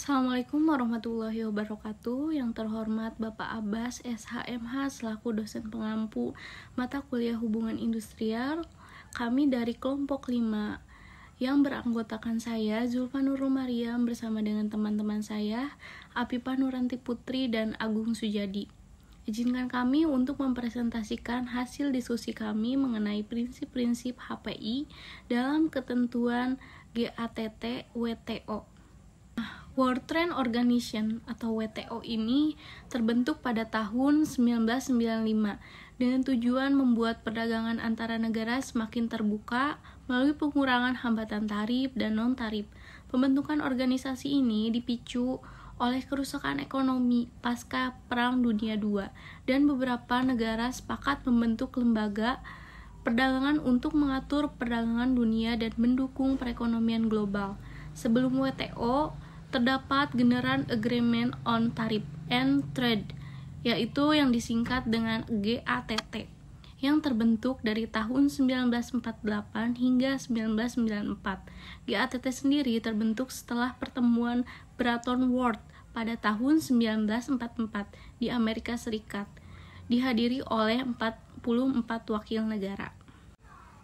Assalamualaikum warahmatullahi wabarakatuh. Yang terhormat Bapak Abbas SHMH selaku dosen pengampu mata kuliah hubungan industrial, kami dari kelompok 5 yang beranggotakan saya Zulfa Nurul Maryam bersama dengan teman-teman saya Apipah Nuranti Putri dan Agung Sujadi. Izinkan kami untuk mempresentasikan hasil diskusi kami mengenai prinsip-prinsip HPI dalam ketentuan GATT WTO. World Trade Organization atau WTO ini terbentuk pada tahun 1995 dengan tujuan membuat perdagangan antara negara semakin terbuka melalui pengurangan hambatan tarif dan non-tarif. Pembentukan organisasi ini dipicu oleh kerusakan ekonomi pasca Perang Dunia II dan beberapa negara sepakat membentuk lembaga perdagangan untuk mengatur perdagangan dunia dan mendukung perekonomian global. Sebelum WTO, terdapat General Agreement on Tariff and Trade, yaitu yang disingkat dengan GATT, yang terbentuk dari tahun 1948 hingga 1994. GATT sendiri terbentuk setelah pertemuan Bretton Woods pada tahun 1944 di Amerika Serikat, dihadiri oleh 44 wakil negara.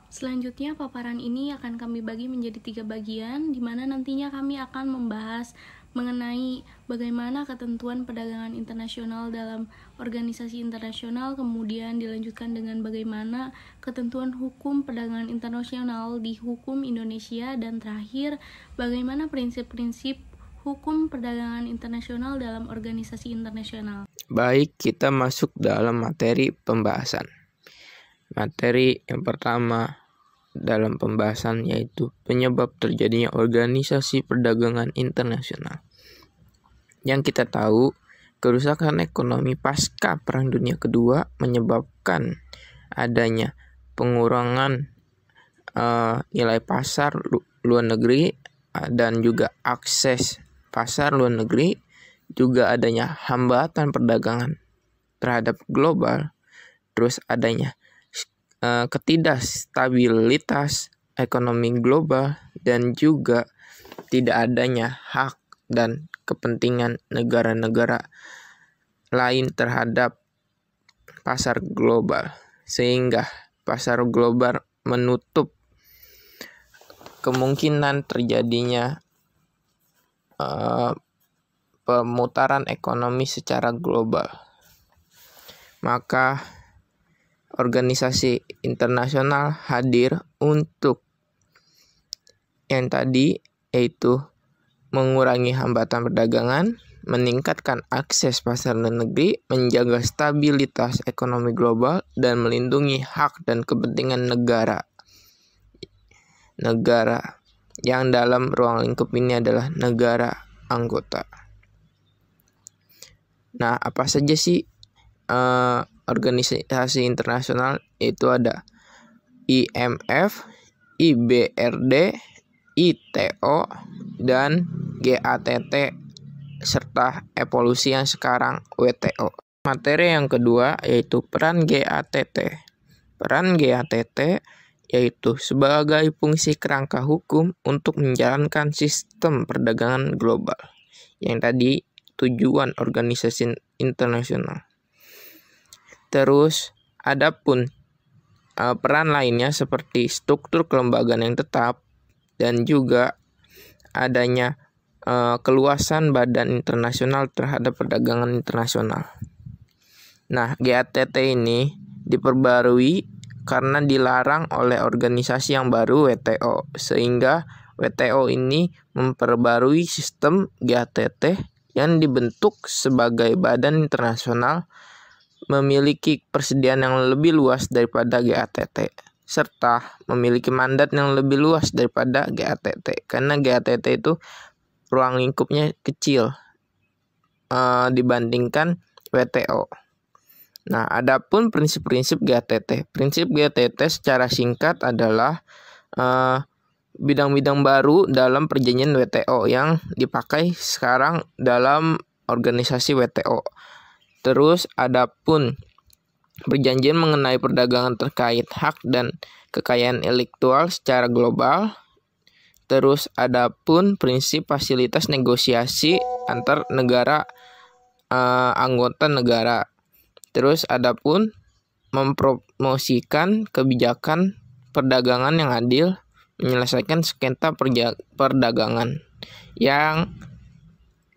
Selanjutnya, paparan ini akan kami bagi menjadi 3 bagian, di mana nantinya kami akan membahas mengenai bagaimana ketentuan perdagangan internasional dalam organisasi internasional, kemudian dilanjutkan dengan bagaimana ketentuan hukum perdagangan internasional di hukum Indonesia, dan terakhir, bagaimana prinsip-prinsip hukum perdagangan internasional dalam organisasi internasional. Baik, kita masuk dalam materi pembahasan. Materi yang pertama dalam pembahasan yaitu penyebab terjadinya organisasi perdagangan internasional. Yang kita tahu, kerusakan ekonomi pasca Perang Dunia Kedua menyebabkan adanya pengurangan nilai pasar luar negeri dan juga akses pasar luar negeri, juga adanya hambatan perdagangan terhadap global, terus adanya ketidakstabilitas ekonomi global, dan juga tidak adanya hak dan kepentingan negara-negara lain terhadap pasar global, sehingga pasar global menutup kemungkinan terjadinya pemutaran ekonomi secara global. Maka organisasi internasional hadir untuk yang tadi, yaitu mengurangi hambatan perdagangan, meningkatkan akses pasar luar negeri, menjaga stabilitas ekonomi global, dan melindungi hak dan kepentingan negara yang dalam ruang lingkup ini adalah negara anggota. Nah, apa saja sih organisasi internasional? Itu ada IMF, IBRD, ITO, dan GATT, serta evolusi yang sekarang WTO. Materi yang kedua yaitu peran GATT. Peran GATT yaitu sebagai fungsi kerangka hukum untuk menjalankan sistem perdagangan global. Yang tadi tujuan organisasi internasional. Terus adapun peran lainnya seperti struktur kelembagaan yang tetap dan juga adanya keluasan badan internasional terhadap perdagangan internasional. Nah, GATT ini diperbarui karena dilarang oleh organisasi yang baru WTO, sehingga WTO ini memperbarui sistem GATT yang dibentuk sebagai badan internasional memiliki persediaan yang lebih luas daripada GATT, serta memiliki mandat yang lebih luas daripada GATT, karena GATT itu ruang lingkupnya kecil dibandingkan WTO. Nah, adapun prinsip-prinsip GATT. Prinsip GATT secara singkat adalah bidang-bidang baru dalam perjanjian WTO yang dipakai sekarang dalam organisasi WTO. Terus adapun perjanjian mengenai perdagangan terkait hak dan kekayaan intelektual secara global. Terus ada pun prinsip fasilitas negosiasi antar negara anggota negara. Terus ada pun mempromosikan kebijakan perdagangan yang adil, menyelesaikan sengketa perdagangan. Yang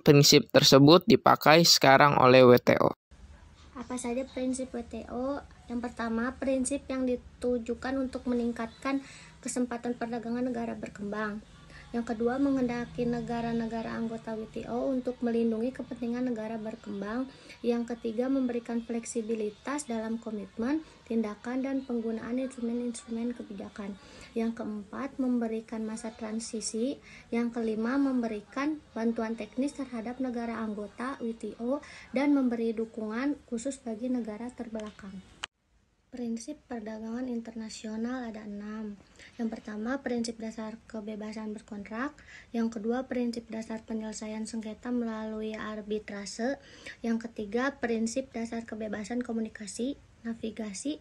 prinsip tersebut dipakai sekarang oleh WTO. Apa saja prinsip WTO? Yang pertama, prinsip yang ditujukan untuk meningkatkan kesempatan perdagangan negara berkembang. Yang kedua, menghendaki negara-negara anggota WTO untuk melindungi kepentingan negara berkembang. Yang ketiga, memberikan fleksibilitas dalam komitmen, tindakan, dan penggunaan instrumen-instrumen kebijakan. Yang keempat, memberikan masa transisi. Yang kelima, memberikan bantuan teknis terhadap negara anggota WTO dan memberi dukungan khusus bagi negara terbelakang. Prinsip perdagangan internasional ada 6. Yang pertama, prinsip dasar kebebasan berkontrak. Yang kedua, prinsip dasar penyelesaian sengketa melalui arbitrase. Yang ketiga, prinsip dasar kebebasan komunikasi, navigasi.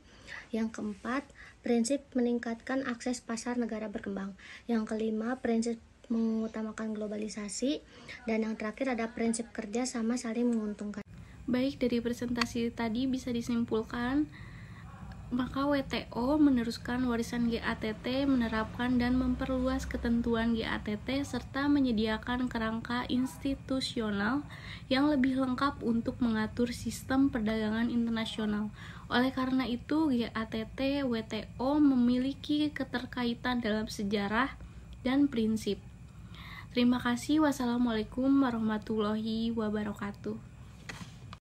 Yang keempat, prinsip meningkatkan akses pasar negara berkembang. Yang kelima, prinsip mengutamakan globalisasi. Dan yang terakhir ada prinsip kerja sama saling menguntungkan. Baik, dari presentasi tadi bisa disimpulkan maka WTO meneruskan warisan GATT, menerapkan dan memperluas ketentuan GATT, serta menyediakan kerangka institusional yang lebih lengkap untuk mengatur sistem perdagangan internasional. Oleh karena itu, GATT WTO memiliki keterkaitan dalam sejarah dan prinsip. Terima kasih. Wassalamualaikum warahmatullahi wabarakatuh.